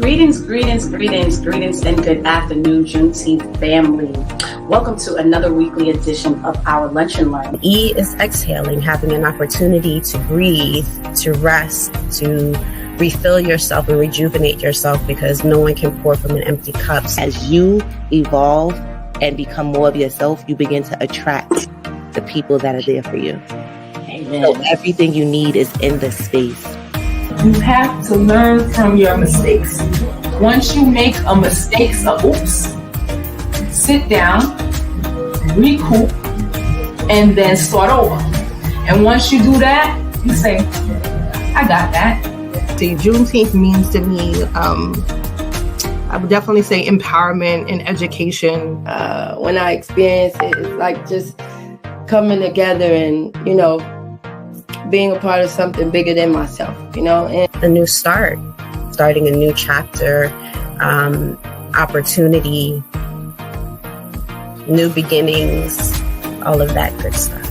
Greetings, and good afternoon, Juneteenth family. Welcome to another weekly edition of our Lunch and Learn. E is exhaling, having an opportunity to breathe, to rest, to refill yourself and rejuvenate yourself, because no one can pour from an empty cup. As you evolve and become more of yourself, you begin to attract the people that are there for you. Amen. So everything you need is in this space. You have to learn from your mistakes. Once you make a mistake, oops, sit down, recoup, and then start over. And once you do that, you say, I got that. See, Juneteenth means to me, I would definitely say empowerment and education. When I experience it, it's like just coming together and, being a part of something bigger than myself, and A new start, starting a new chapter, opportunity, new beginnings, all of that good stuff.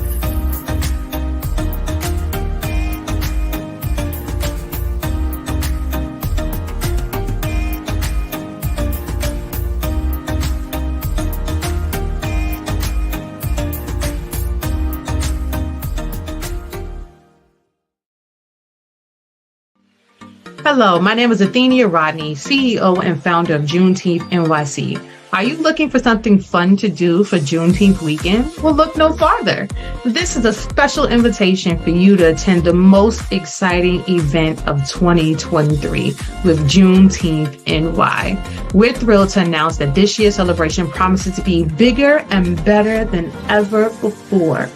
Hello, my name is Athenia Rodney, CEO and founder of Juneteenth NYC. Are you looking for something fun to do for Juneteenth weekend? Well, look no farther. This is a special invitation for you to attend the most exciting event of 2023 with Juneteenth NY. We're thrilled to announce that this year's celebration promises to be bigger and better than ever before.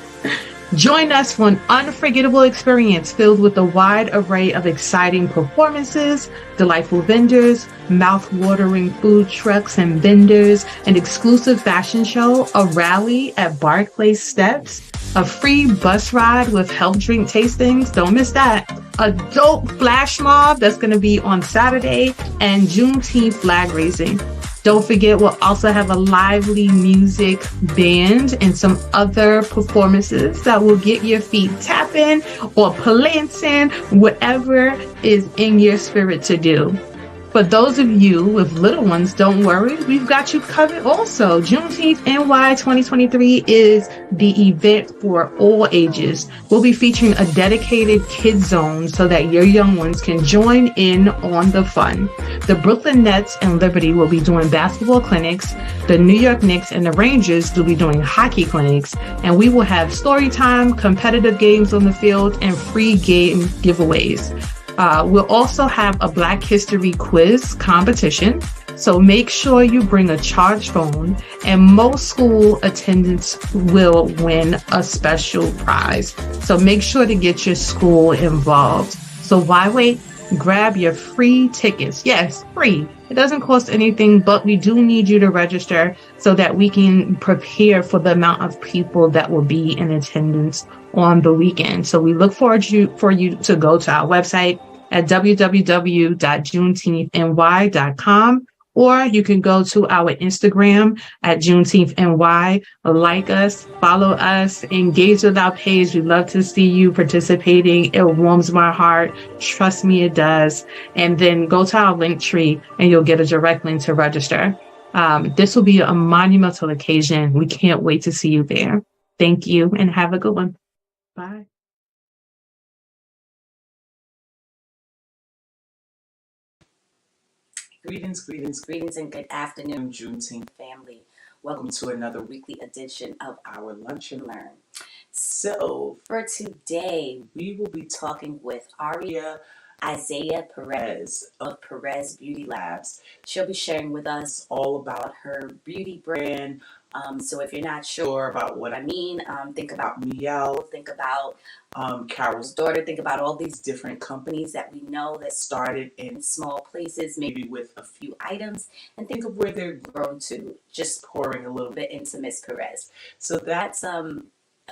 Join us for an unforgettable experience filled with a wide array of exciting performances, delightful vendors, mouth-watering food trucks and vendors, an exclusive fashion show, a rally at Barclays Steps, a free bus ride with health drink tastings, don't miss that, a dope flash mob that's going to be on Saturday, and Juneteenth flag raising. Don't forget, we'll also have a lively music band and some other performances that will get your feet tapping or palancing, whatever is in your spirit to do. For those of you with little ones, don't worry, we've got you covered also. Juneteenth NY 2023 is the event for all ages. We'll be featuring a dedicated kids zone so that your young ones can join in on the fun. The Brooklyn Nets and Liberty will be doing basketball clinics. The New York Knicks and the Rangers will be doing hockey clinics. And we will have story time, competitive games on the field, and free game giveaways. We'll also have a Black History quiz competition. So make sure you bring a charged phone, and most school attendants will win a special prize. So make sure to get your school involved. So why wait? Grab your free tickets. Yes, free. It doesn't cost anything, but we do need you to register so that we can prepare for the amount of people that will be in attendance on the weekend. So we look forward for you to go to our website at www.juneteenthny.com, or you can go to our Instagram at JuneteenthNY, like us, follow us, engage with our page. We love to see you participating. It warms my heart. Trust me, it does. And then go to our link tree and you'll get a direct link to register. This will be a monumental occasion. We can't wait to see you there. Thank you and have a good one. Bye. Greetings, and good afternoon, Juneteenth family. Welcome to another weekly edition of our Lunch and Learn. So for today, we will be talking with Auriia Isaiah Perez of Perez Beauty Labs. She'll be sharing with us all about her beauty brand. So if you're not sure about what I mean, think about Miel, think about Carol's Daughter, think about all these different companies that we know that started in small places, maybe with a few items, and think of where they're grown to, just pouring a little bit into Miss Perez. So that's a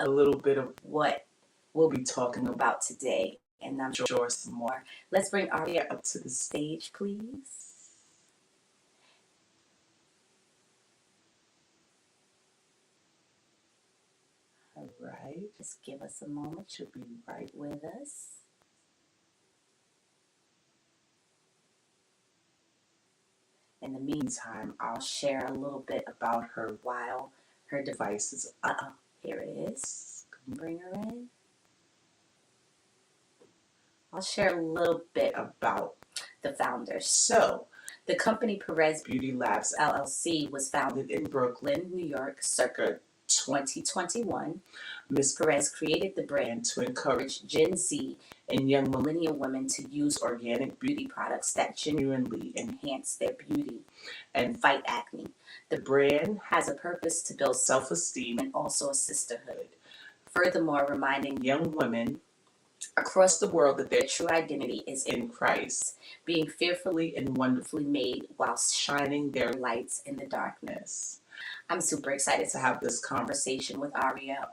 little bit of what we'll be talking about today, and I'm sure some more. Let's bring Auriia up to the stage, please. All right, just give us a moment. She'll be right with us. in the meantime, I'll share a little bit about her while her device is, here it is. Can you bring her in? I'll share a little bit about the founder. So, the company Perez Beauty Labs LLC was founded in Brooklyn, New York, circa 2021. Ms. Perez created the brand to encourage Gen Z and young millennial women to use organic beauty products that genuinely enhance their beauty and fight acne. The brand has a purpose to build self-esteem and also a sisterhood. Furthermore, reminding young women across the world that their true identity is in Christ, being fearfully and wonderfully made whilst shining their lights in the darkness. I'm super excited to have this conversation with Auriia.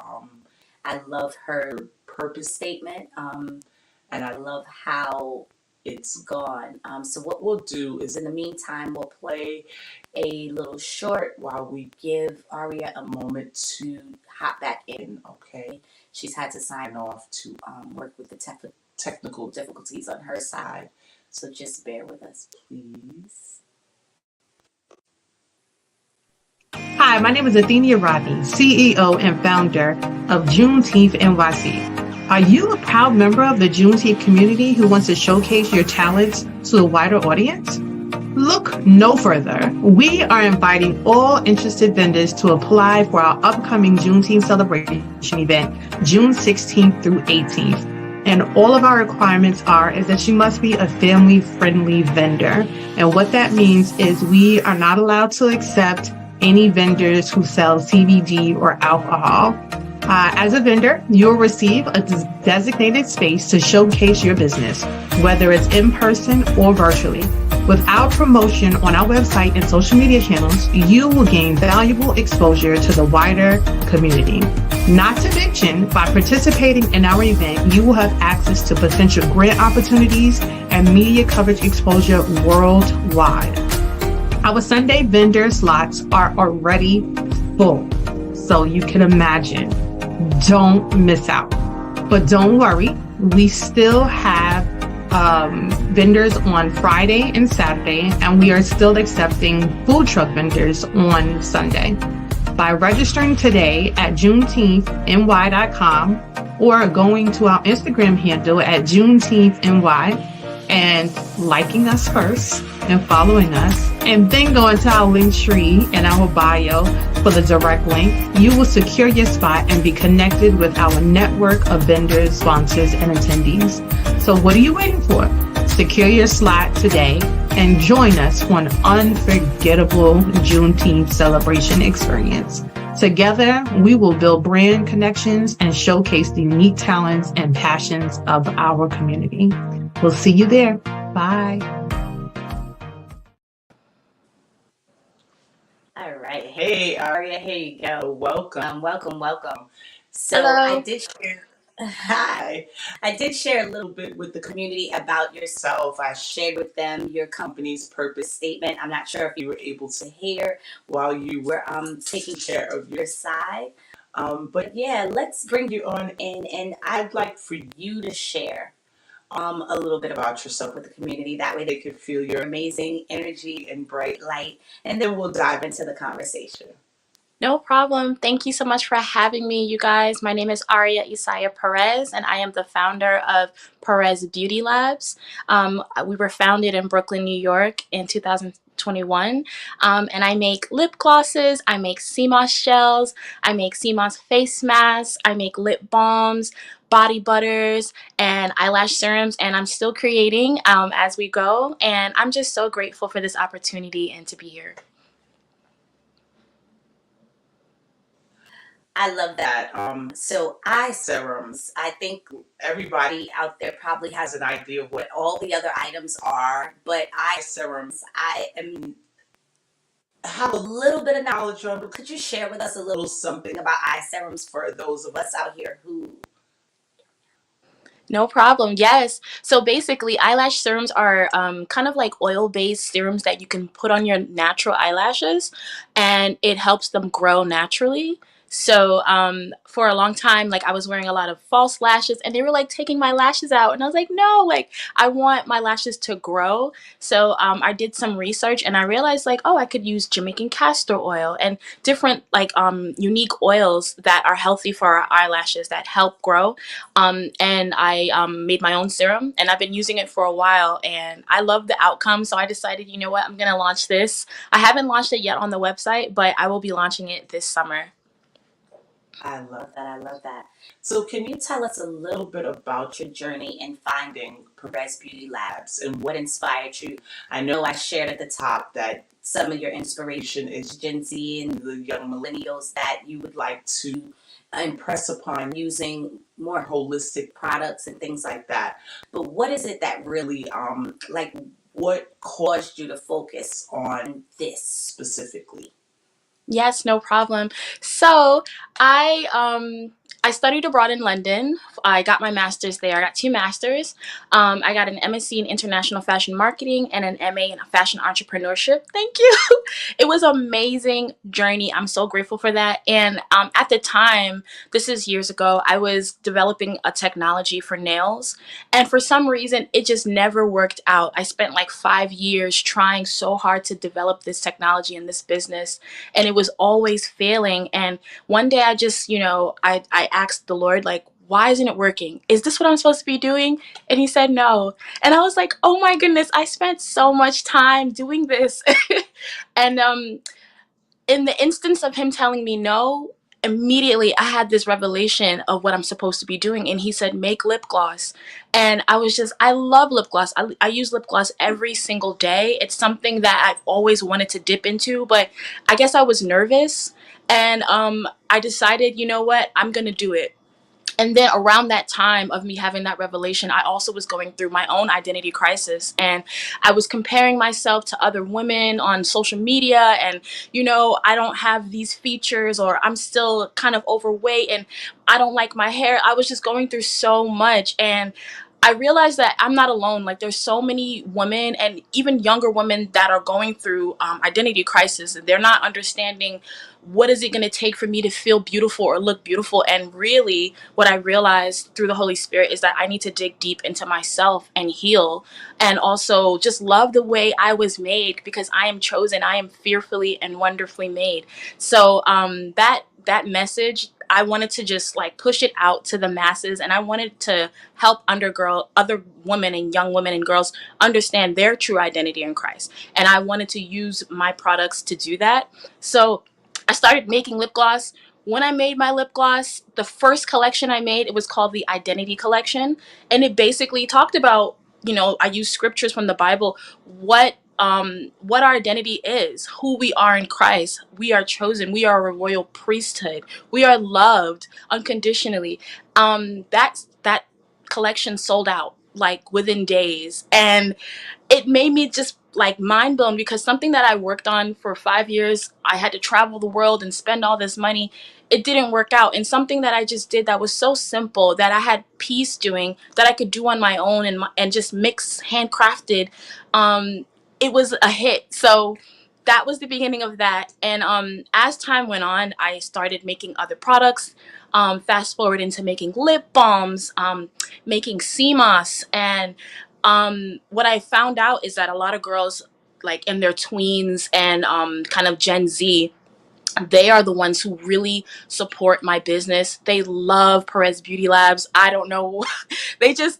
I love her purpose statement, and I love how it's gone. So what we'll do is, in the meantime, we'll play a little short while we give Auriia a moment to hop back in, okay? She's had to sign off to work with the technical difficulties on her side. So just bear with us, please. Hi, my name is Auriia Rodney, CEO and founder of Juneteenth NYC. Are you a proud member of the Juneteenth community who wants to showcase your talents to a wider audience? Look no further. We are inviting all interested vendors to apply for our upcoming Juneteenth celebration event, June 16th through 18th. And all of our requirements is that you must be a family-friendly vendor. And what that means is we are not allowed to accept any vendors who sell CBD or alcohol. As a vendor, you'll receive a designated space to showcase your business, whether it's in person or virtually. With our promotion on our website and social media channels, you will gain valuable exposure to the wider community. Not to mention, by participating in our event, you will have access to potential grant opportunities and media coverage exposure worldwide. Our Sunday vendor slots are already full, so you can imagine. Don't miss out. But don't worry, we still have vendors on Friday and Saturday, and we are still accepting food truck vendors on Sunday. By registering today at juneteenthny.com or going to our Instagram handle at juneteenthny and liking us first and following us, and then going to our link tree in our bio for the direct link, you will secure your spot and be connected with our network of vendors, sponsors, and attendees. So what are you waiting for? Secure your slot today and join us for an unforgettable Juneteenth celebration experience. Together, we will build brand connections and showcase the unique talents and passions of our community. We'll see you there. Bye. All right. Hey, Auriia, here you go. Welcome. So Hello. I did share a little bit with the community about yourself. I shared with them your company's purpose statement. I'm not sure if you were able to hear while you were taking care of your side. But yeah, let's bring you on in, and I'd like for you to share a little bit about yourself with the community. That way they can feel your amazing energy and bright light, and then we'll dive into the conversation. No problem. Thank you so much for having me, you guys. My name is Auriia Isaiah Perez, and I am the founder of Perez Beauty Labs. We were founded in Brooklyn, New York in 2021, and I make lip glosses, I make sea moss gels, I make sea moss face masks, I make lip balms, body butters, and eyelash serums, and I'm still creating as we go, and I'm just so grateful for this opportunity and to be here. I love that. So eye serums, I think everybody out there probably has an idea of what all the other items are, but eye serums, have a little bit of knowledge on, but could you share with us a little something about eye serums for those of us out here who... No problem. Yes. So basically, eyelash serums are kind of like oil-based serums that you can put on your natural eyelashes, and it helps them grow naturally. So for a long time, like I was wearing a lot of false lashes and they were like taking my lashes out. And I was like, no, like I want my lashes to grow. So I did some research and I realized like, oh, I could use Jamaican castor oil and different like unique oils that are healthy for our eyelashes that help grow. And I made my own serum and I've been using it for a while and I love the outcome. So I decided, you know what, I'm going to launch this. I haven't launched it yet on the website, but I will be launching it this summer. I love that. I love that. So, can you tell us a little bit about your journey in finding Perez Beauty Labs and what inspired you? I know I shared at the top that some of your inspiration is Gen Z and the young millennials that you would like to impress upon using more holistic products and things like that. But what is it that really, like, what caused you to focus on this specifically? Yes, no problem. So I studied abroad in London. I got my master's there. I got two masters. I got an MSc in international fashion marketing and an MA in fashion entrepreneurship. Thank you. It was an amazing journey. I'm so grateful for that. And at the time, this is years ago, I was developing a technology for nails. And for some reason, it just never worked out. I spent like 5 years trying so hard to develop this technology and this business, and it was always failing. And one day I just, I asked the Lord, like, why isn't it working? Is this what I'm supposed to be doing? And he said no. And I was like, oh my goodness, I spent so much time doing this. And in the instance of him telling me no, immediately I had this revelation of what I'm supposed to be doing. And he said, make lip gloss. And I love lip gloss. I use lip gloss every single day. It's something that I've always wanted to dip into, but I guess I was nervous. And I decided, you know what, I'm going to do it. And then around that time of me having that revelation, I also was going through my own identity crisis. And I was comparing myself to other women on social media. And, I don't have these features, or I'm still kind of overweight and I don't like my hair. I was just going through so much. And I realized that I'm not alone. Like there's so many women and even younger women that are going through identity crisis, and they're not understanding what is it going to take for me to feel beautiful or look beautiful. And really what I realized through the Holy Spirit is that I need to dig deep into myself and heal, and also just love the way I was made, because I am chosen. I am fearfully and wonderfully made. So that message, I wanted to just like push it out to the masses, and I wanted to help other women and young women and girls understand their true identity in Christ. And I wanted to use my products to do that. So I started making lip gloss. When I made my lip gloss, the first collection I made, it was called the Identity Collection. And it basically talked about, I used scriptures from the Bible, what our identity is, who we are in Christ. We are chosen. We are a royal priesthood. We are loved unconditionally. That collection sold out like within days. And it made me just like mind blown, because something that I worked on for 5 years, I had to travel the world and spend all this money. It didn't work out. And something that I just did that was so simple, that I had peace doing, that I could do on my own and just mix handcrafted. It was a hit. So that was the beginning of that. And as time went on, I started making other products. Fast forward into making lip balms, making sea moss. And what I found out is that a lot of girls like in their tweens and kind of Gen Z, they are the ones who really support my business. They love Perez Beauty Labs. I don't know.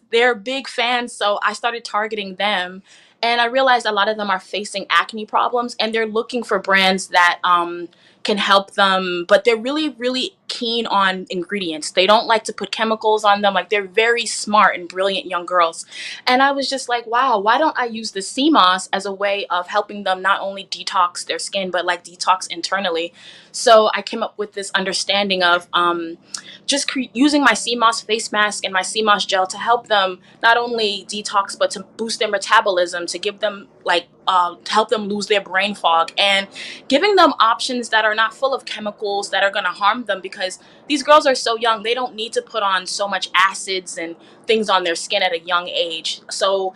They're big fans. So I started targeting them. And I realized a lot of them are facing acne problems, and they're looking for brands that can help them, but they're really, really keen on ingredients. They don't like to put chemicals on them. Like, they're very smart and brilliant young girls. And I was just like, wow, why don't I use the sea moss as a way of helping them not only detox their skin, but like detox internally? So I came up with this understanding of using my sea moss face mask and my sea moss gel to help them not only detox, but to boost their metabolism, to give them to help them lose their brain fog, and giving them options that are not full of chemicals that are going to harm them, because these girls are so young. They don't need to put on so much acids and things on their skin at a young age. So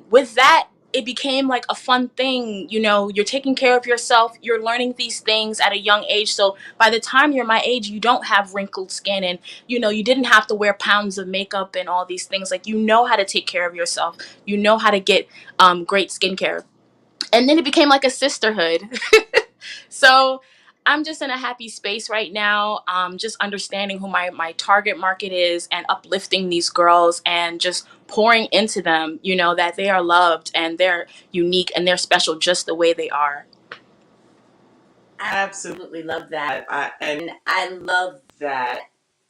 with that, it became like a fun thing. You know, you're taking care of yourself, you're learning these things at a young age. So by the time you're my age, you don't have wrinkled skin, and you know, you didn't have to wear pounds of makeup and all these things. Like, you know how to take care of yourself, you know how to get great skincare. And then it became like a sisterhood. So I'm just in a happy space right now, just understanding who my target market is and uplifting these girls and just pouring into them, you know, that they are loved and they're unique and they're special just the way they are. I absolutely love that. And I love that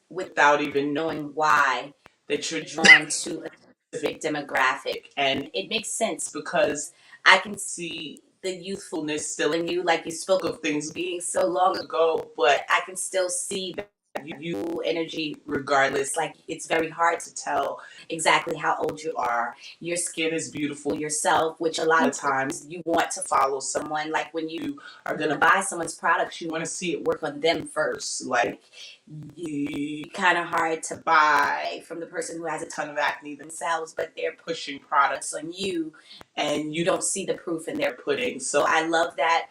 without even knowing why, that you're drawn to a specific demographic. And it makes sense because I can see the youthfulness still in you. Like, you spoke of things being so long ago, but I can still see that you energy regardless. Like, it's very hard to tell exactly how old you are. Your skin is beautiful yourself, which a lot of times you want to follow someone. Like, when you are going to buy someone's products, you want to see it work on them first. Like, kind of hard to buy from the person who has a ton of acne themselves, but they're pushing products on you and you don't see the proof in their pudding. So I love that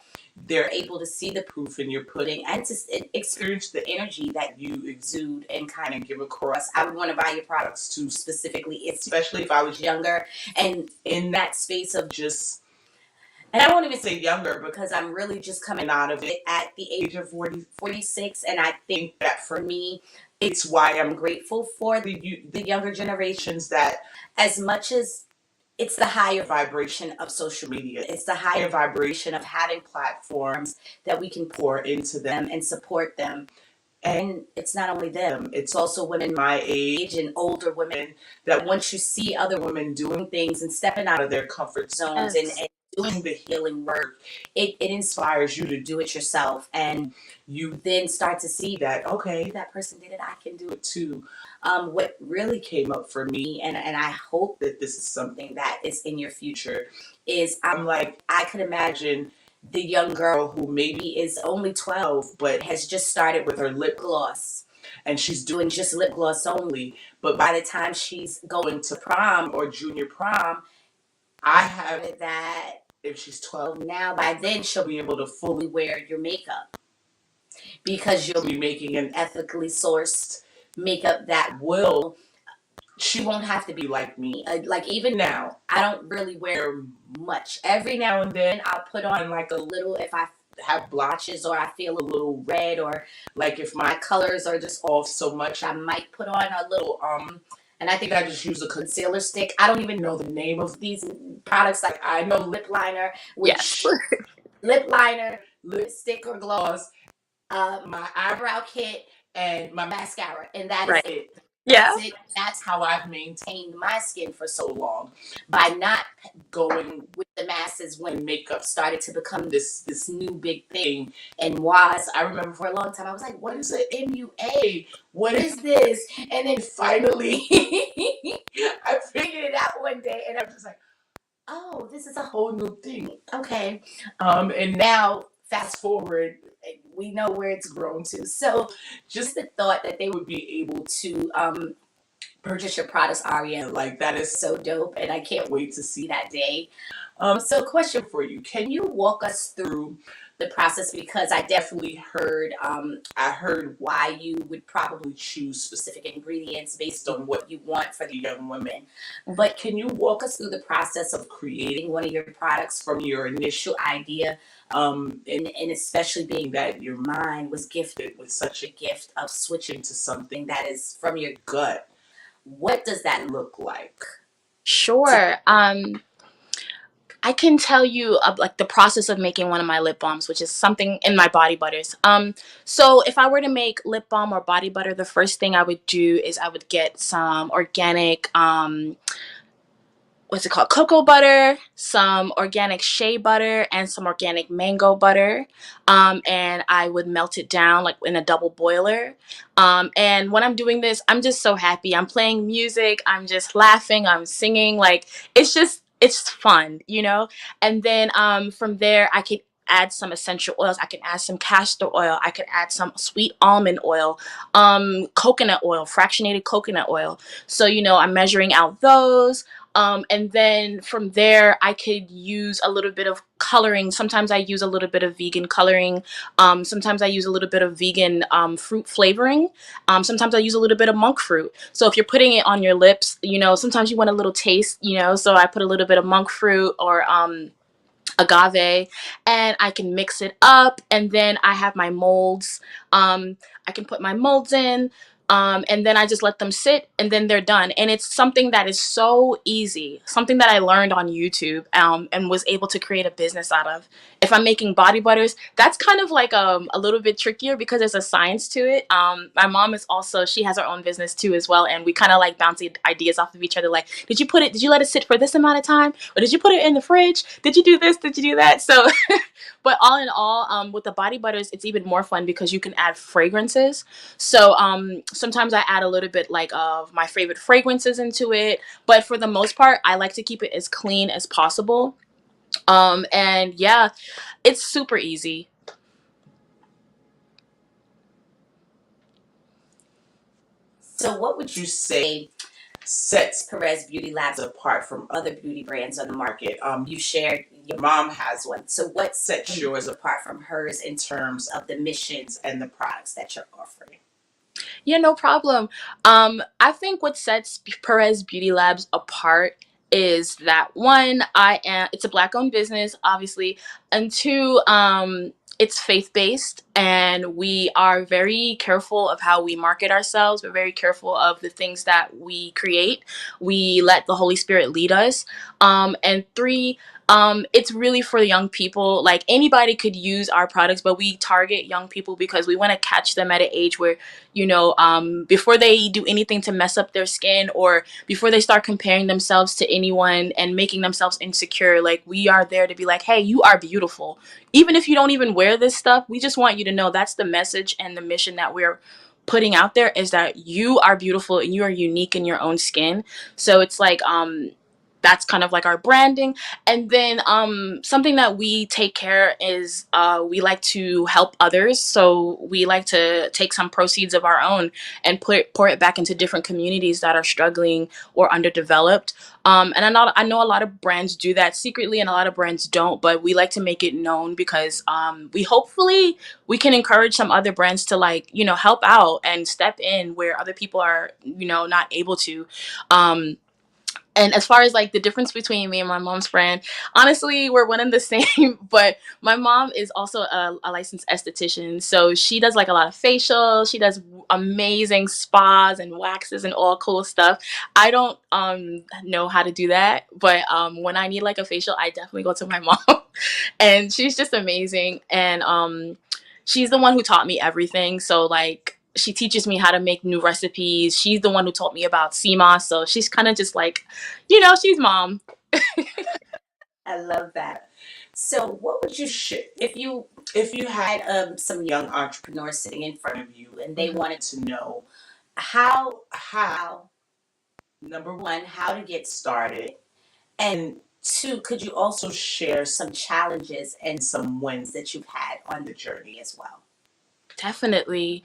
they're able to see the proof in your pudding and to experience the energy that you exude and kind of give across. I would want to buy your products too, specifically, especially if I was younger and in that space of just, and I won't even say younger because I'm really just coming out of it at the age of 46. And I think that for me, it's why I'm grateful for the younger generations, that as much as it's the higher vibration of social media, it's the higher vibration of having platforms that we can pour into them and support them. And it's not only them, it's also women my age and older women, that once you see other women doing things and stepping out of their comfort zones, Yes. and doing the healing work, it inspires you to do it yourself. And you then start to see that, okay, that person did it, I can do it too. What really came up for me, and I hope that this is something that is in your future, is I'm like, I could imagine the young girl who maybe is only 12 but has just started with her lip gloss and she's doing just lip gloss only, but by the time she's going to prom or junior prom, I have it that if she's 12 now, by then she'll be able to fully wear your makeup because you'll be making an ethically sourced makeup that will, she won't have to be like me. Like, even now, I don't really wear much. Every now and then, I'll put on like a little, if I have blotches or I feel a little red, or like if my colors are just off so much, I might put on a little, and I think I just use a concealer stick. I don't even know the name of these products. Like, I know lip liner, which Yes. lip liner, lipstick or gloss, my eyebrow kit, and my mascara, and that is Right. it. Yeah. That's it. That's how I've maintained my skin for so long, by not going with the masses when makeup started to become this new big thing. And was, I remember for a long time I was like, what is it? MUA? What is this? And then finally I figured it out one day and I'm just like, oh, this is a whole new thing. Okay. And now fast forward, we know where it's grown to. So just the thought that they would be able to purchase your products, Auriia, like, that is so dope, and I can't wait to see that day. So question for you, can you walk us through the process? Because I definitely heard, I heard why you would probably choose specific ingredients based on what you want for the young women. But can you walk us through the process of creating one of your products from your initial idea? And especially being that your mind was gifted with such a gift of switching to something that is from your gut. What does that look like? Sure. I can tell you like the process of making one of my lip balms, which is something in my body butters. So if I were to make lip balm or body butter, the first thing I would do is I would get some organic what's it called, cocoa butter, some organic shea butter, and some organic mango butter, and I would melt it down like in a double boiler. And when I'm doing this, I'm just so happy. I'm playing music, I'm just laughing, I'm singing, like, it's fun, you know. And then from there I could add some essential oils. I can add some castor oil, I could add some sweet almond oil, coconut oil, fractionated coconut oil. So, you know, I'm measuring out those. And then from there, I could use a little bit of coloring. Sometimes I use a little bit of vegan coloring. Sometimes I use a little bit of vegan fruit flavoring. Sometimes I use a little bit of monk fruit. So if you're putting it on your lips, sometimes you want a little taste, so I put a little bit of monk fruit or agave, and I can mix it up, and then I have my molds. I can put my molds in, and then I just let them sit, and then they're done. And it's something that is so easy, something that I learned on YouTube, and was able to create a business out of. If I'm making body butters, that's kind of like a little bit trickier because there's a science to it. My mom is also, she has her own business too as well, and we kind of like bounce ideas off of each other. Like, did you let it sit for this amount of time, or did you put it in the fridge? Did you do this? Did you do that? So, but all in all, with the body butters, it's even more fun because you can add fragrances. So sometimes I add a little bit like of my favorite fragrances into it, but for the most part, I like to keep it as clean as possible. And yeah, it's super easy. So what would you say sets Perez Beauty Labs apart from other beauty brands on the market? You shared your mom has one. So what sets yours apart from hers in terms of the missions and the products that you're offering? Yeah, no problem. I think what sets Perez Beauty Labs apart is that one, it's a black owned business, obviously, and two, it's faith based, and we are very careful of how we market ourselves. We're very careful of the things that we create. We let the Holy Spirit lead us. And three, it's really for young people. Like, anybody could use our products, but we target young people because we want to catch them at an age where, before they do anything to mess up their skin, or before they start comparing themselves to anyone and making themselves insecure, like, we are there to be like, hey, you are beautiful. Even if you don't even wear this stuff, we just want you to know that's the message and the mission that we're putting out there, is that you are beautiful and you are unique in your own skin. So it's like, that's kind of like our branding. And then something that we take care is we like to help others. So we like to take some proceeds of our own and pour it back into different communities that are struggling or underdeveloped. And I know a lot of brands do that secretly and a lot of brands don't, but we like to make it known because we can encourage some other brands to help out and step in where other people are, not able to. And as far as like the difference between me and my mom's friend, honestly, we're one and the same. But my mom is also a licensed esthetician. So she does like a lot of facials. She does amazing spas and waxes and all cool stuff. I don't know how to do that. But when I need like a facial, I definitely go to my mom. And she's just amazing. And she's the one who taught me everything. So like, she teaches me how to make new recipes. She's the one who taught me about CMOS. So she's kind of just like, she's mom. I love that. So what would you share if you had some young entrepreneurs sitting in front of you and they wanted to know how number one, how to get started, and two, could you also share some challenges and some wins that you've had on the journey as well? Definitely.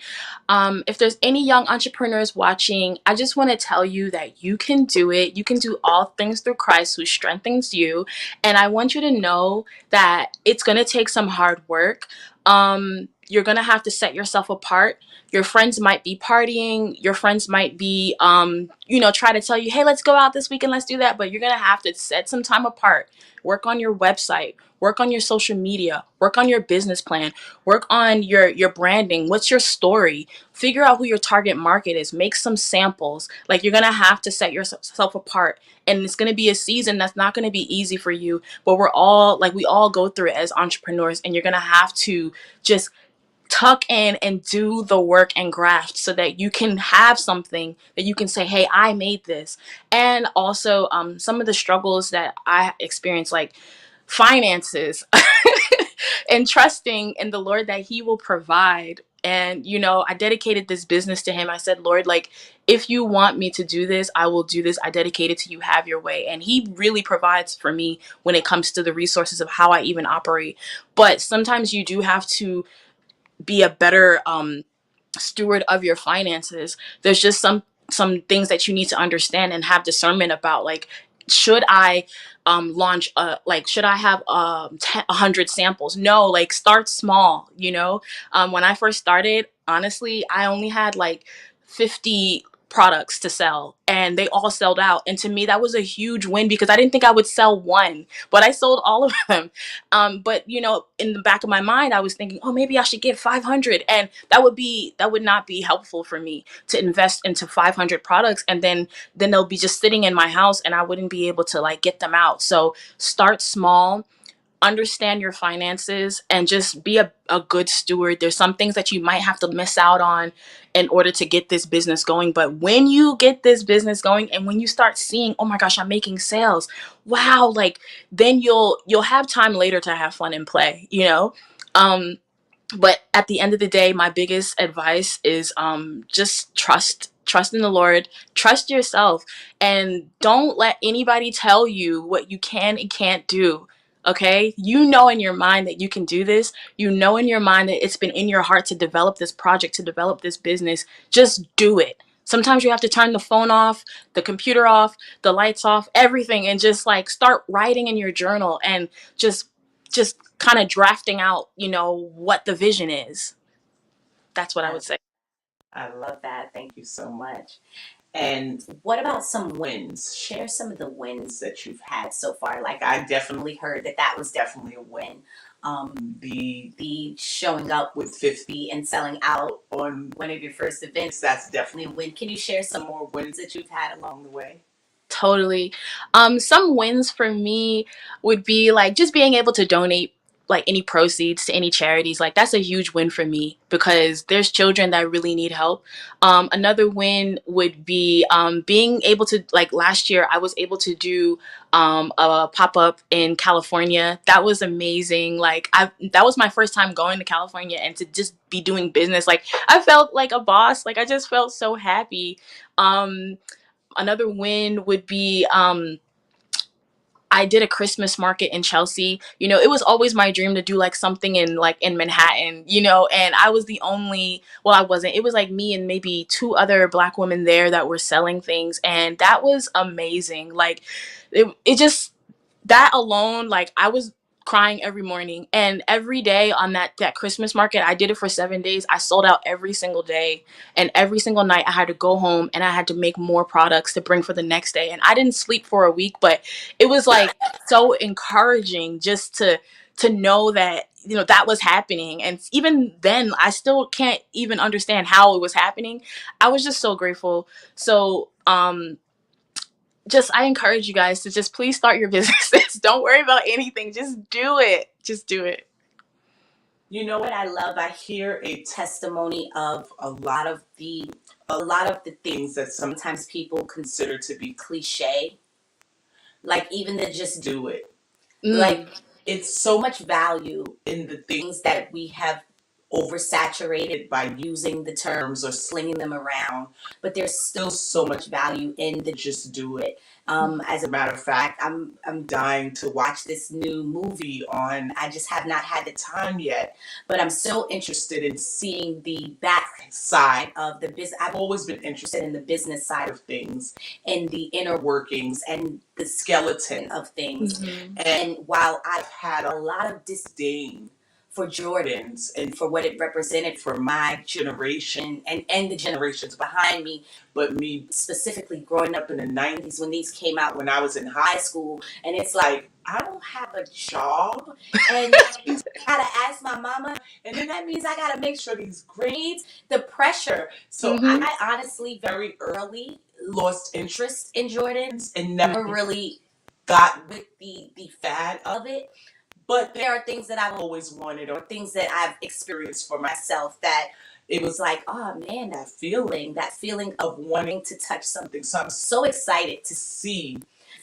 If there's any young entrepreneurs watching, I just want to tell you that you can do it. You can do all things through Christ who strengthens you. And I want you to know that it's going to take some hard work. You're going to have to set yourself apart. Your friends might be partying. Your friends might be, try to tell you, hey, let's go out this weekend. Let's do that. But you're going to have to set some time apart. Work on your website. Work on your social media. Work on your business plan. Work on your branding. What's your story? Figure out who your target market is. Make some samples. Like, you're going to have to set yourself apart. And it's going to be a season that's not going to be easy for you. But we all go through it as entrepreneurs. And you're going to have to just tuck in and do the work and graft so that you can have something that you can say, hey, I made this. And also some of the struggles that I experienced, like finances and trusting in the Lord that he will provide. And, I dedicated this business to him. I said, Lord, like, if you want me to do this, I will do this. I dedicate it to you. Have your way. And he really provides for me when it comes to the resources of how I even operate. But sometimes you do have to be a better steward of your finances. There's just some things that you need to understand and have discernment about. Like, should I launch should I have 100 samples? No, like start small, you know. When I first started, honestly, I only had like 50 products to sell and they all sold out, and to me that was a huge win because I didn't think I would sell one, but I sold all of them. But you know, in the back of my mind I was thinking, oh, maybe I should get 500, and that would not be helpful for me to invest into 500 products and then they'll be just sitting in my house and I wouldn't be able to like get them out. So start small, understand your finances, and just be a good steward. There's some things that you might have to miss out on in order to get this business going. But when you get this business going and when you start seeing, oh my gosh, I'm making sales, wow, like then you'll have time later to have fun and play, you know? But at the end of the day, my biggest advice is just trust in the Lord, trust yourself, and don't let anybody tell you what you can and can't do. Okay, you know in your mind that you can do this. You know in your mind that it's been in your heart to develop this project, to develop this business. Just do it. Sometimes you have to turn the phone off, the computer off, the lights off, everything, and just like start writing in your journal and just kind of drafting out, you know, what the vision is. That's what I would say. I love that. Thank you so much. And what about some wins? Share some of the wins that you've had so far. Like I definitely heard that was definitely a win. The showing up with 50 and selling out on one of your first events, that's definitely a win. Can you share some more wins that you've had along the way? Totally. Some wins for me would be like just being able to donate like any proceeds to any charities. Like that's a huge win for me because there's children that really need help. Another win would be being able to, like last year I was able to do a pop-up in California. That was amazing. Like that was my first time going to California, and to just be doing business, like I felt like a boss. Like I just felt so happy. Another win would be I did a Christmas market in Chelsea. You know, it was always my dream to do like something in Manhattan, you know, and I was the only, well, I wasn't. It was like me and maybe two other Black women there that were selling things, and that was amazing. Like it just, that alone, like I was crying every morning, and every day on that Christmas market, I did it for 7 days. I sold out every single day, and every single night I had to go home and I had to make more products to bring for the next day, and I didn't sleep for a week. But it was like so encouraging just to know that, you know, that was happening. And even then I still can't even understand how it was happening. I was just so grateful. So just, I encourage you guys to just please start your businesses. Don't worry about anything. Just do it. Just do it. You know what I love? I hear a testimony of a lot of the things that sometimes people consider to be cliche. Like even to just do it. Like it's so much value in the things that we have oversaturated by using the terms or slinging them around, but there's still so much value in the just do it. As a matter of fact, I'm dying to watch this new movie on. I just have not had the time yet, but I'm so interested in seeing the back side of the business. I've always been interested in the business side of things and the inner workings and the skeleton of things. Mm-hmm. And while I've had a lot of disdain for Jordans and for what it represented for my generation and the generations behind me, but me specifically growing up in the 90s when these came out when I was in high school, and it's like, I don't have a job, and I gotta ask my mama, and then that means I gotta make sure these grades, the pressure. So I honestly very early lost interest in Jordans and never really got with the fad of it. But there are things that I've always wanted, or things that I've experienced for myself, that it was like, oh man, that feeling of wanting to touch something. So I'm so excited to see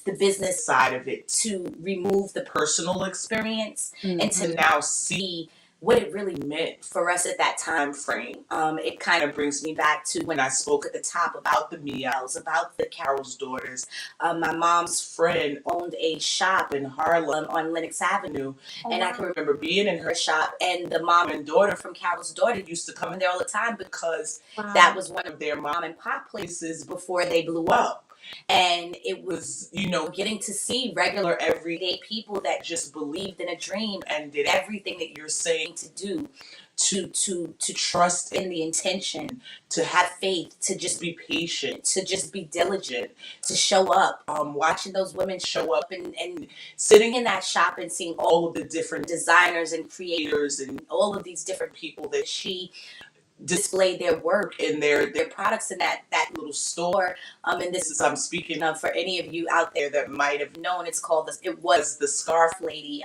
the business side of it, to remove the personal experience and to now see what it really meant for us at that time frame. It kind of brings me back to when I spoke at the top about the Miels, about the Carol's daughters. My mom's friend owned a shop in Harlem on Lenox Avenue, and I can remember being in her shop, and the mom and daughter from Carol's daughter used to come in there all the time because that was one of their mom and pop places before they blew up. And it was, getting to see regular everyday people that just believed in a dream and did everything that you're saying to do, to trust in the intention, to have faith, to just be patient, to just be diligent, to show up. Watching those women show up and sitting in that shop and seeing all of the different designers and creators and all of these different people that she display their work and their products in that little store. And this is, I'm speaking of, for any of you out there that might have known, it was the Scarf Lady.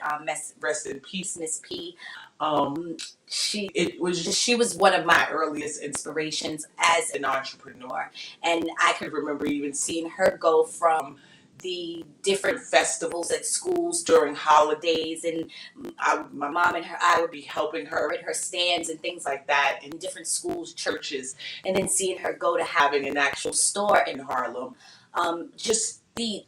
Rest in peace, Miss P. She was one of my earliest inspirations as an entrepreneur, and I could remember even seeing her go from the different festivals at schools during holidays, and my mom and I would be helping her at her stands and things like that in different schools, churches, and then seeing her go to having an actual store in Harlem. Just the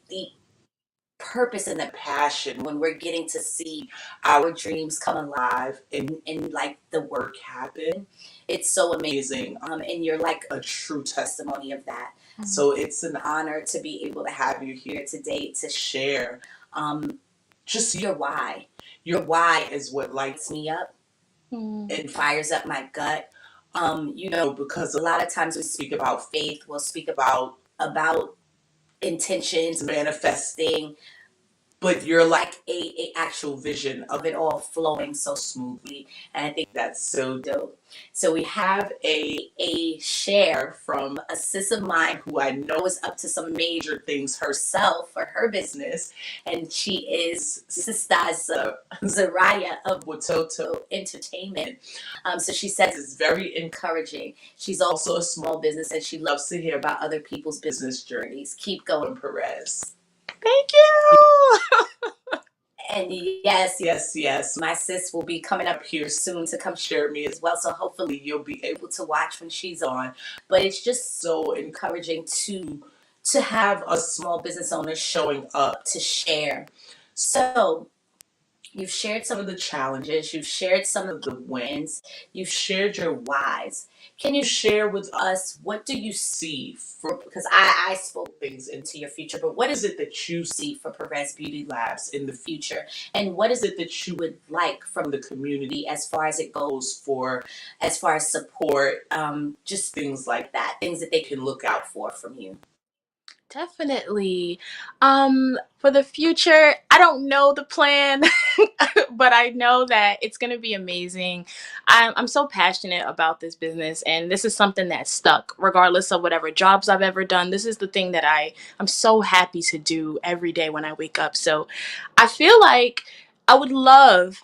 purpose and the passion when we're getting to see our dreams come alive and like the work happen. It's so amazing. And you're like a true testimony of that. Mm-hmm. So it's an honor to be able to have you here today to share just your why. Your why is what lights me up and fires up my gut. Because a lot of times we speak about faith, we'll speak about intentions, manifesting, but you're like a actual vision of it all flowing so smoothly, and I think that's so dope. So we have a share from a sis of mine who I know is up to some major things herself for her business, and she is Sister Auriia of Watoto Entertainment. So she says it's very encouraging. She's also a small business, and she loves to hear about other people's business journeys. Keep going, Perez. Thank you. And yes, my sis will be coming up here soon to come share me as well. So hopefully you'll be able to watch when she's on. But it's just so encouraging to have a small business owner showing up to share. So you've shared some of the challenges, you've shared some of the wins, you've shared your whys. Can you share with us, what do you see because I spoke things into your future, but what is it that you see for Perez Beauty Labs in the future? And what is it that you would like from the community as far as it goes as far as support, just things like that, things that they can look out for from you? Definitely. For the future, I don't know the plan, but I know that it's going to be amazing. I'm so passionate about this business, and this is something that's stuck regardless of whatever jobs I've ever done. This is the thing that I'm so happy to do every day when I wake up. So I feel like I would love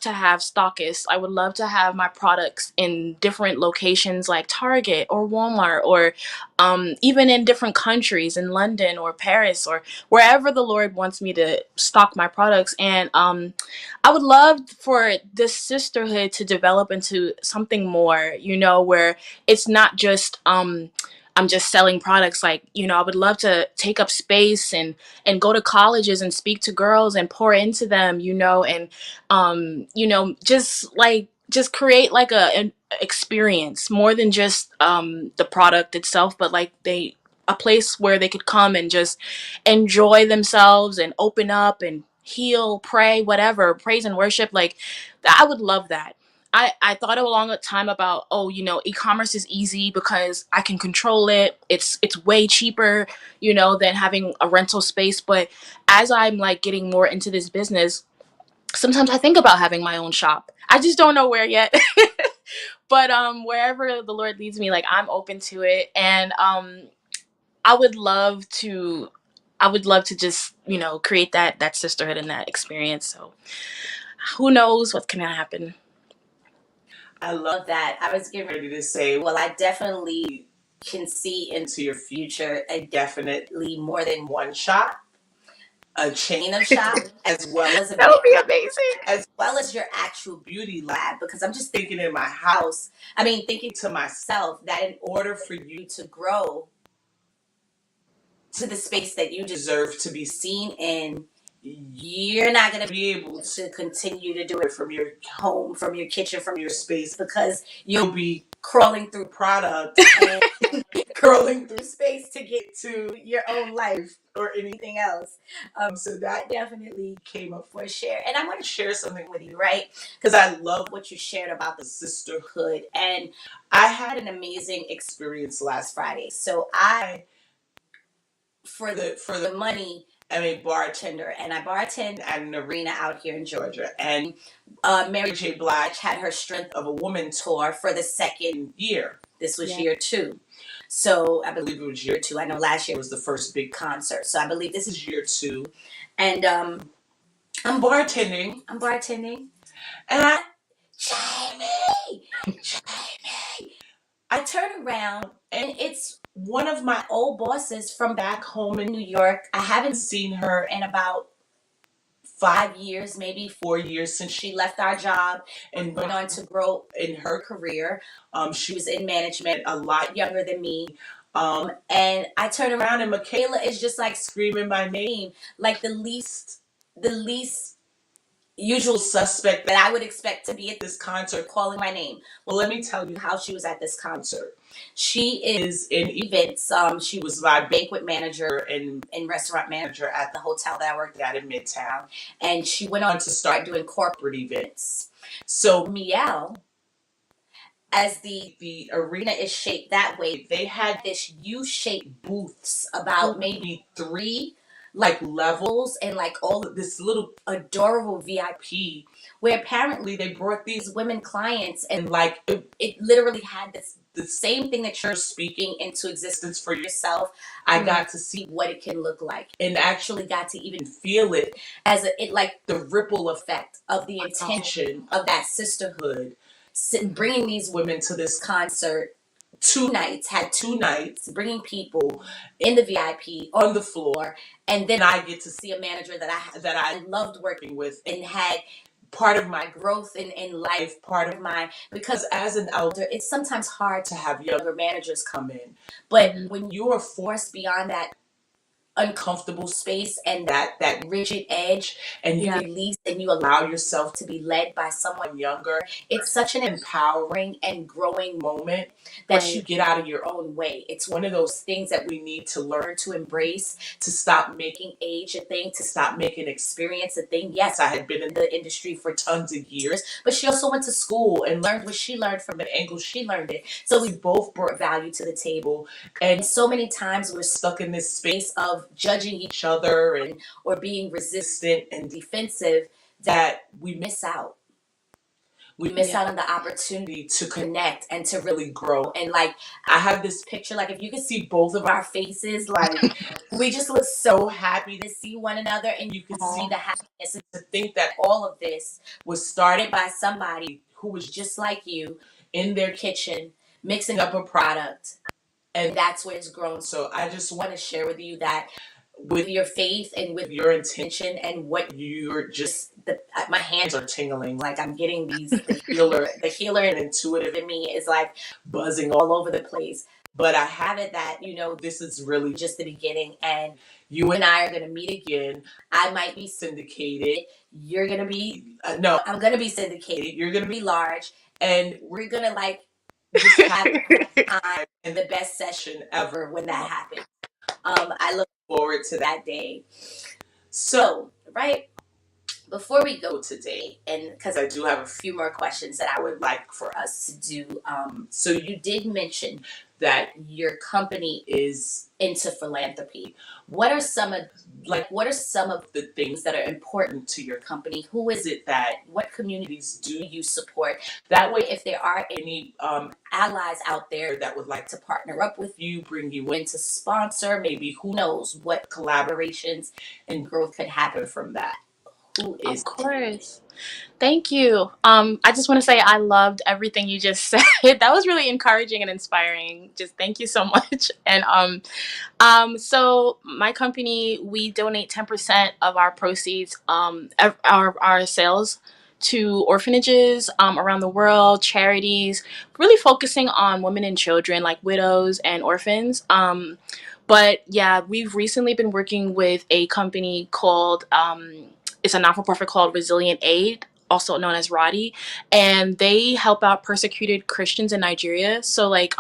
to have stockists. I would love to have my products in different locations like Target or Walmart, or even in different countries, in London or Paris or wherever the Lord wants me to stock my products. And I would love for this sisterhood to develop into something more, where it's not just I'm just selling products. Like, I would love to take up space and go to colleges and speak to girls and pour into them, and just create like an experience more than just the product itself, but like a place where they could come and just enjoy themselves and open up and heal, pray, whatever, praise and worship. Like, I would love that. I thought a long time about, e-commerce is easy because I can control it. It's way cheaper, than having a rental space. But as I'm like getting more into this business, sometimes I think about having my own shop. I just don't know where yet. But wherever the Lord leads me, like, I'm open to it. And I would love to just, create that sisterhood and that experience. So who knows what's gonna happen. I love that. I was getting ready to say, well, I definitely can see into your future a definitely more than one shop, a chain of shops, as well as that would be amazing, as well as your actual beauty lab. Because I'm just thinking in my house, thinking to myself that in order for you to grow to the space that you deserve to be seen in, you're not going to be able to continue to do it from your home, from your kitchen, from your space, because you'll be crawling through products and scrolling through space to get to your own life or anything else. So that definitely came up for a share. And I want to share something with you, right? Because I love what you shared about the sisterhood. And I had an amazing experience last Friday. So for the money, I'm a bartender, and I bartend at an arena out here in Georgia. And Mary J. Blige had her Strength of a Woman tour for the second year. This was year 2. So I believe it was year 2. I know last year was the first big concert. So I believe this is year 2. And I'm bartending. And Jamie! I turn around, and it's one of my old bosses from back home in New York. I haven't seen her in about 5 years, maybe 4 years, since she left our job and went on to grow in her career. She was in management, a lot younger than me. And I turn around, and Michaela is just like screaming my name, like the least usual suspect that I would expect to be at this concert, calling my name. Well, let me tell you how she was at this concert. She is in events. She was my banquet manager and restaurant manager at the hotel that I worked at in Midtown. And she went on to start doing corporate events. So Miel, as the arena is shaped that way, they had this U-shaped booths about maybe 3 like levels, and like all of this little adorable VIP, where apparently they brought these women clients, and like it literally had the same thing that you're speaking into existence for yourself. I got to see what it can look like, and actually got to even feel it as it like the ripple effect of the intention of that sisterhood, bringing these women to this concert. 2 nights, had 2 nights, bringing people in the VIP on the floor, and then I get to see a manager that I loved working with and had part of my growth in life, part of my, because as an elder, it's sometimes hard to have younger managers come in, but when you are forced beyond that uncomfortable space and that rigid edge, and you release and you allow yourself to be led by someone younger, it's such an empowering and growing moment that you get out of your own way. It's one of those things that we need to learn to embrace, to stop making age a thing, to stop making experience a thing. Yes, I had been in the industry for tons of years, but she also went to school and learned what she learned from an angle she learned it. So we both brought value to the table. And so many times we're stuck in this space of judging each other and or being resistant and defensive that we miss out. We miss out on the opportunity to connect and to really grow. And like, I have this picture, like if you could see both of our faces, like we just look so happy to see one another, and you can see the happiness, and to think that all of this was started by somebody who was just like you in their kitchen, mixing up a product. And that's where it's grown. So I just want to share with you that with your faith and with your intention and what you're just, my hands are tingling. Like I'm getting the healer and intuitive in me is like buzzing all over the place. But I have it that, this is really just the beginning, and you and I are going to meet again. I might be syndicated. You're going to be, no, I'm going to be syndicated. You're going to be large, and we're going to like just have the time and the best session ever when that happens. I look forward to that day. So, right before we go today, and because I do have a few more questions that I would like for us to do. So you did mention that your company is into philanthropy. What are some of the things that are important to your company? Who is it what communities do you support? That way, if there are any allies out there that would like to partner up with you, bring you in to sponsor, maybe who knows what collaborations and growth could happen from that. Who is Of course. Thank you. I just want to say I loved everything you just said. That was really encouraging and inspiring. Just thank you so much. And so my company, we donate 10% of our proceeds, our sales, to orphanages around the world, charities, really focusing on women and children, like widows and orphans. But yeah, we've recently been working with a company called it's a not-for-profit called Resilient Aid, also known as Roddy, and they help out persecuted Christians in Nigeria. So like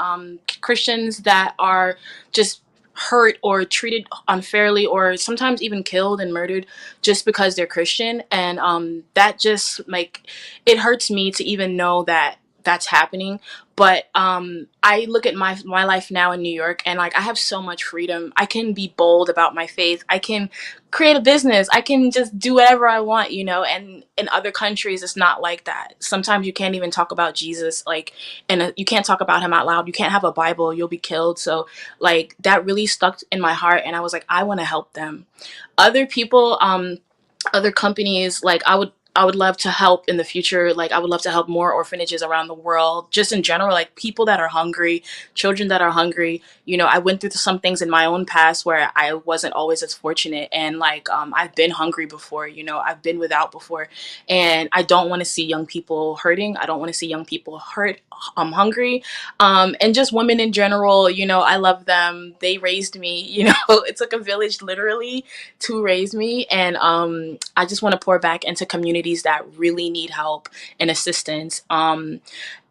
Christians that are just hurt or treated unfairly or sometimes even killed and murdered just because they're Christian. And that just like, it hurts me to even know that that's happening. But I look at my life now in New York, and like I have so much freedom. I can be bold about my faith. I can create a business. I can just do whatever I want, you know. And in other countries it's not like that. Sometimes you can't even talk about Jesus, like, and you can't talk about him out loud. You can't have a Bible, you'll be killed. So like that really stuck in my heart, and I was like, I want to help them. Other people, other companies, like I would love to help in the future. Like I would love to help more orphanages around the world, just in general, like people that are hungry, children that are hungry. You know, I went through some things in my own past where I wasn't always as fortunate, and like I've been hungry before, you know, I've been without before, and I don't want to see young people hurting. I don't want to see young people hungry, and just women in general. You know, I love them. They raised me. You know, it took a village literally to raise me, and I just want to pour back into communities that really need help and assistance.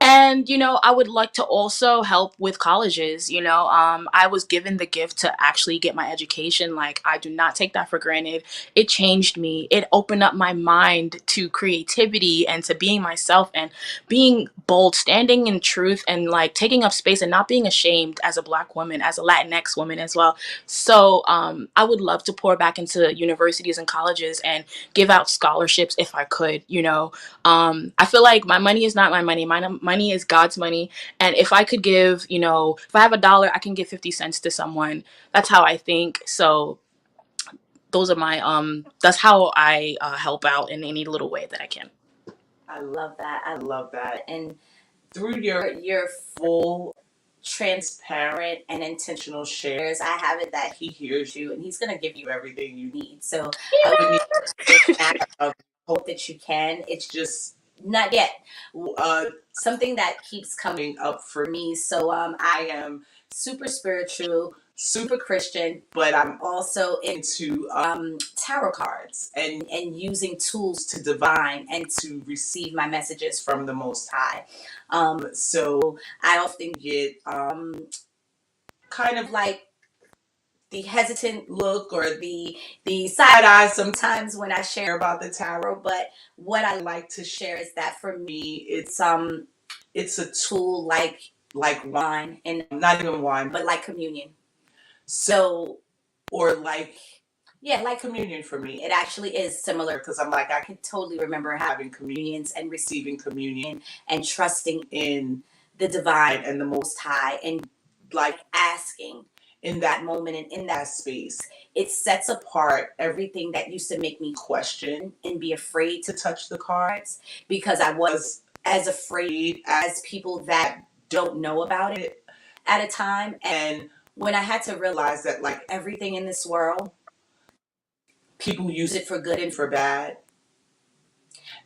And you know, I would like to also help with colleges. You know, I was given the gift to actually get my education. Like I do not take that for granted. It changed me. It opened up my mind to creativity and to being myself and being bold, standing in truth, and like taking up space and not being ashamed as a Black woman, as a Latinx woman as well. So I would love to pour back into universities and colleges and give out scholarships if I could. You know, I feel like my money is not my money. My money is God's money. And if I could give, you know, if I have $1, I can give 50 cents to someone. That's how I think. So those are my, that's how I help out in any little way that I can. I love that. I love that. And through your full, transparent, and intentional shares, I have it that he hears you and he's going to give you everything you need. So I would need to hope that you can. It's just not yet. Something that keeps coming up for me. So I am super spiritual, super Christian, but I'm also into tarot cards and using tools to divine and to receive my messages from the Most High. So I often get kind of like the hesitant look or the side eye sometimes when I share about the tarot. But what I like to share is that for me, it's a tool like wine, and not even wine, but like communion. So, or like, yeah, like communion for me. It actually is similar because I'm like, I can totally remember having communions and receiving communion and trusting in the divine and the Most High and like asking in that moment and in that space. It sets apart everything that used to make me question and be afraid to touch the cards, because I was as afraid as people that don't know about it at a time. And when I had to realize that like everything in this world, people use it for good and for bad.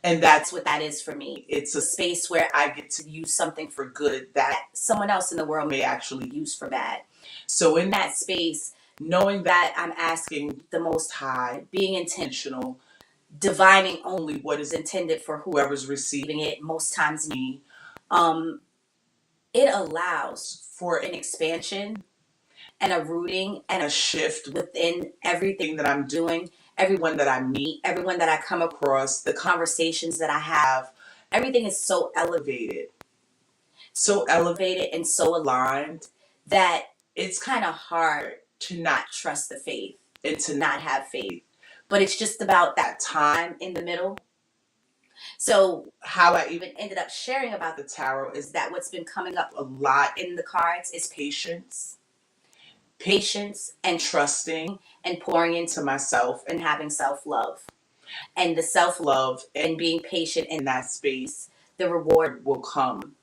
And that's what that is for me. It's a space where I get to use something for good that someone else in the world may actually use for bad. So in that space, knowing that I'm asking the Most High, being intentional, divining only what is intended for whoever's receiving it, most times me, it allows for an expansion and a rooting and a shift within everything that I'm doing, everyone that I meet, everyone that I come across, the conversations that I have. Everything is so elevated and so aligned that it's kind of hard to not trust the faith and to not have faith. But it's just about that time in the middle. So how I even ended up sharing about the tarot is that what's been coming up a lot in the cards is patience and trusting and pouring into myself and having self-love. And the self-love and being patient in that space, the reward will come.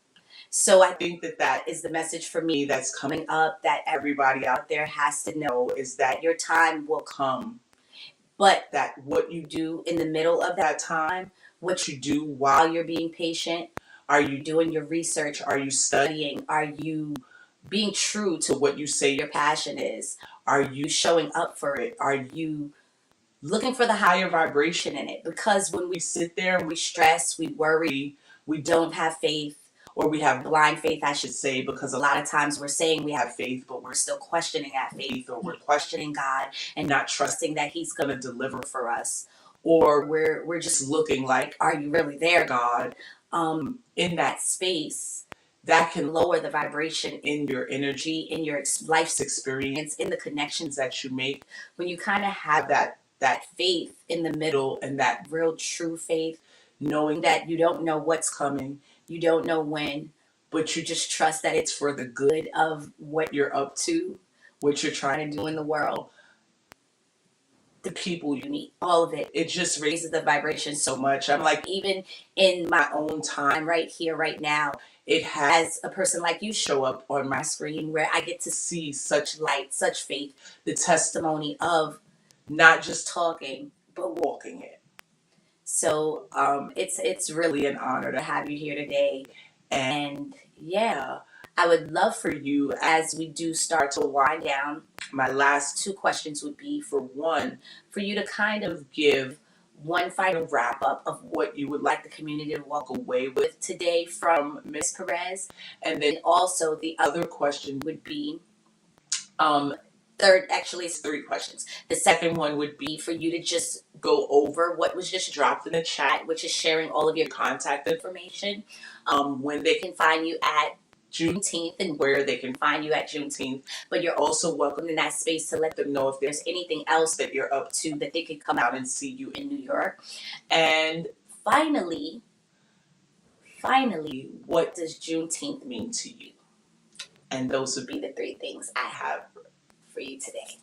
So I think that is the message for me that's coming up, that everybody out there has to know, is that your time will come. But that what you do in the middle of that time, what you do while you're being patient, are you doing your research? Are you studying? Are you being true to what you say your passion is? Are you showing up for it? Are you looking for the higher vibration in it. Because when we sit there and we stress, we worry, we don't have faith, or we have blind faith, I should say, because a lot of times we're saying we have faith, but we're still questioning that faith, or we're questioning God and not trusting that He's going to deliver for us. Or we're just looking like, are you really there, God? In that space, that can lower the vibration in your energy, in your life's experience, in the connections that you make. When you kind of have that faith in the middle, and that real true faith, knowing that you don't know what's coming, you don't know when, but you just trust that it's for the good of what you're up to, what you're trying to do in the world, the people you meet, all of it. It just raises the vibration so much. I'm like, even in my own time right here, right now, it has a person like you show up on my screen where I get to see such light, such faith, the testimony of not just talking, but walking it. So it's really an honor to have you here today. And yeah, I would love for you, as we do start to wind down, my last two questions would be, for one, for you to kind of give one final wrap up of what you would like the community to walk away with today from Miss Perez. And then also the other question would be, actually it's three questions. The second one would be for you to just go over what was just dropped in the chat, which is sharing all of your contact information, when they can find you at Juneteenth and where they can find you at Juneteenth. But you're also welcome in that space to let them know if there's anything else that you're up to, that they can come out and see you in New York. And finally, what does Juneteenth mean to you? And those would be the three things I have for you today.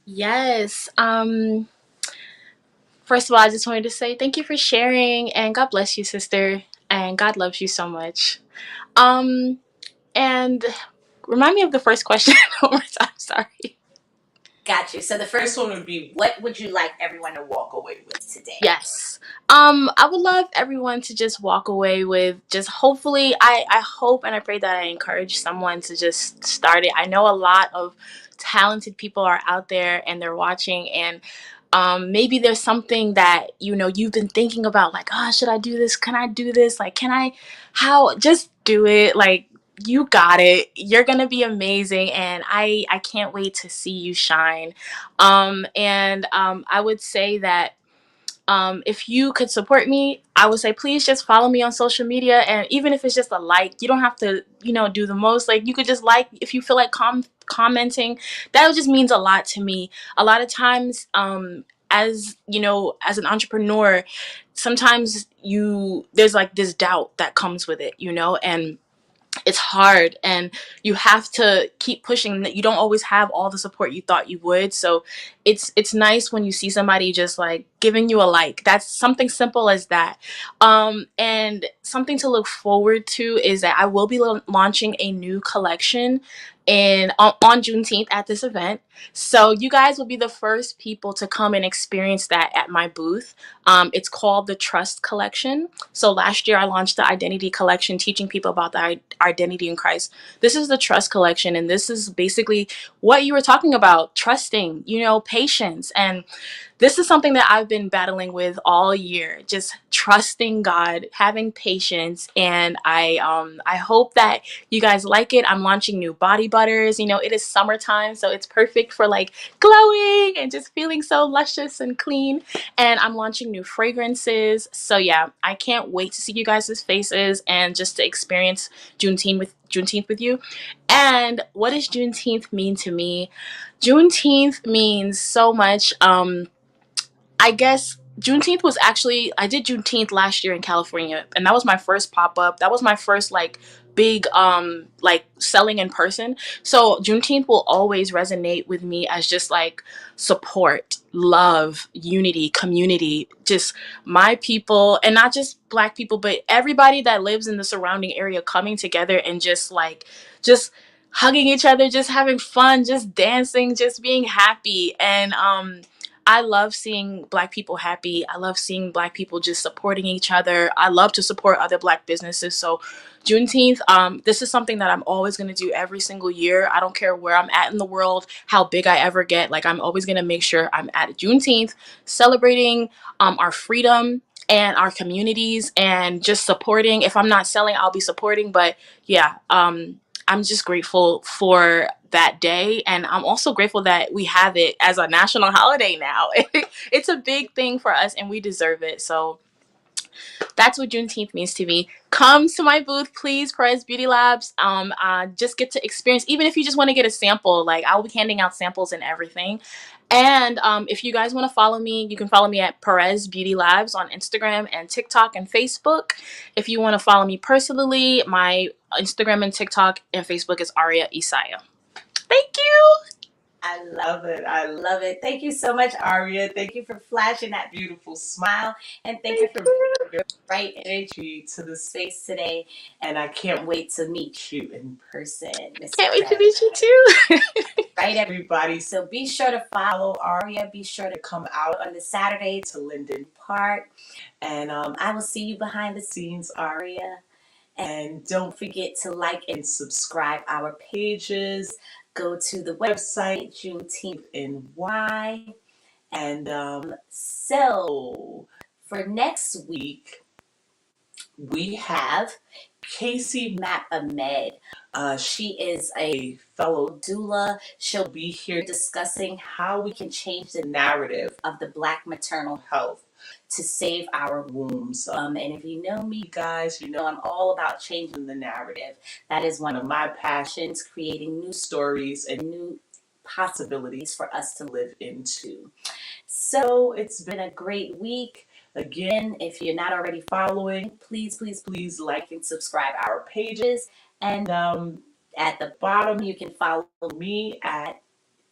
Yes. First of all, I just wanted to say thank you for sharing, and God bless you, sister, and God loves you so much. And remind me of the first question one more time. Sorry. Got you. So the first one would be, what would you like everyone to walk away with today? Yes. I would love everyone to just walk away with just, hopefully, I hope and I pray that I encourage someone to just start it. I know a lot of talented people are out there and they're watching, and maybe there's something that, you've been thinking about, like, oh, should I do this? Can I do this? Like, just do it. Like, you got it. You're gonna be amazing, and I can't wait to see you shine. I would say that if you could support me, I would say please just follow me on social media. And even if it's just a like, you don't have to, do the most. Like, you could just like, if you feel like commenting, that just means a lot to me. A lot of times, as as an entrepreneur, sometimes there's like this doubt that comes with it, and it's hard, and you have to keep pushing. That you don't always have all the support you thought you would. So it's nice when you see somebody just like giving you a like. That's something simple as that. And something to look forward to is that I will be launching a new collection on Juneteenth at this event. So you guys will be the first people to come and experience that at my booth. It's called the Trust Collection. So last year I launched the Identity Collection, teaching people about the identity in Christ. This is the Trust Collection, and this is basically what you were talking about: trusting, patience. And this is something that I've been battling with all year, just trusting God, having patience. And I hope that you guys like it. I'm launching new body butters. It is summertime, so it's perfect for like glowing and just feeling so luscious and clean. And I'm launching new fragrances. So yeah, I can't wait to see you guys' faces and just to experience Juneteenth with you. And what does Juneteenth mean to me? Juneteenth means so much. I guess Juneteenth was actually, I did Juneteenth last year in California, and that was my first pop-up. That was my first like big like selling in person. So Juneteenth will always resonate with me as just like support, love, unity, community, just my people, and not just Black people, but everybody that lives in the surrounding area coming together and just hugging each other, just having fun, just dancing, just being happy. And I love seeing Black people happy. I love seeing Black people just supporting each other. I love to support other Black businesses. So Juneteenth, this is something that I'm always going to do every single year. I don't care where I'm at in the world, how big I ever get. Like, I'm always going to make sure I'm at Juneteenth celebrating our freedom and our communities, and just supporting. If I'm not selling, I'll be supporting. But yeah, I'm just grateful for that day. And I'm also grateful that we have it as a national holiday now. It's a big thing for us and we deserve it. So that's what Juneteenth means to me. Come to my booth, please, Perez Beauty Labs. Just get to experience, even if you just want to get a sample, like I'll be handing out samples and everything. And if you guys want to follow me, you can follow me at Perez Beauty Labs on Instagram and TikTok and Facebook. If you want to follow me personally, my Instagram and TikTok and Facebook is Auriia Isaiah. Thank you. I love it. I love it. Thank you so much, Auriia. Thank you for flashing that beautiful smile. And thank you for bringing your bright energy to the space today. And I can't wait to meet you in person. Can't wait to meet you too. Right, everybody. So be sure to follow Auriia. Be sure to come out on the Saturday to Linden Park. And I will see you behind the scenes, Auriia. And don't forget to like and subscribe our pages. Go to the website, Juneteenth NY. And so for next week, we have Casey Matt Ahmed. She is a fellow doula. She'll be here discussing how we can change the narrative of the Black maternal health to save our wombs. And if you know me, guys, you know I'm all about changing the narrative. That is one of my passions, creating new stories and new possibilities for us to live into. So it's been a great week. Again, if you're not already following, please, please, please like and subscribe our pages. And at the bottom, you can follow me at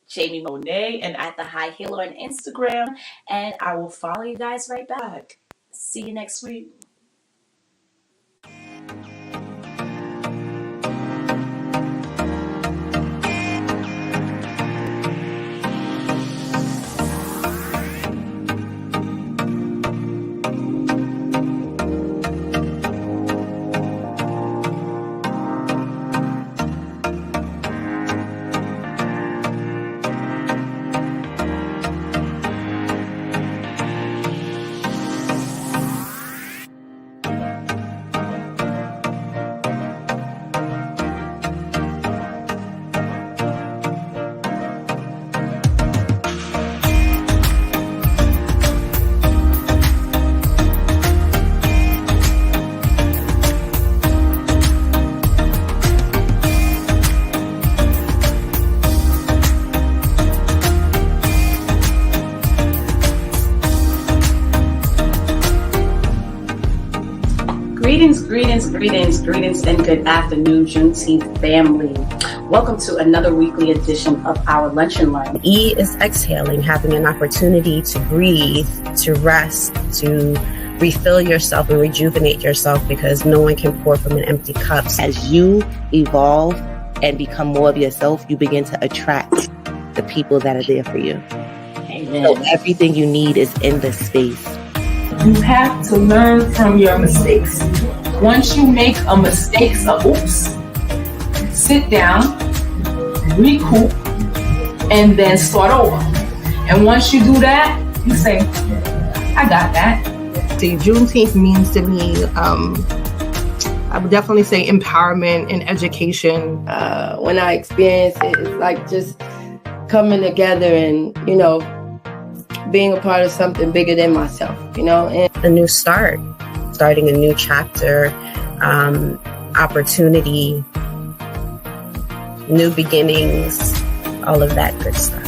Jamie Monet and at the High Healer on Instagram. And I will follow you guys right back. See you next week. Greetings, and good afternoon, Juneteenth family. Welcome to another weekly edition of our Lunch and Learn. E is exhaling, having an opportunity to breathe, to rest, to refill yourself and rejuvenate yourself, because no one can pour from an empty cup. As you evolve and become more of yourself, you begin to attract the people that are there for you. Amen. So everything you need is in this space. You have to learn from your mistakes. Once you make a mistake, oops, sit down, recoup, and then start over. And once you do that, you say, I got that. See, Juneteenth means to me, I would definitely say empowerment and education. When I experience it, it's like just coming together and, you know, being a part of something bigger than myself, you know. And A new start, starting a new chapter, opportunity, new beginnings, all of that good stuff.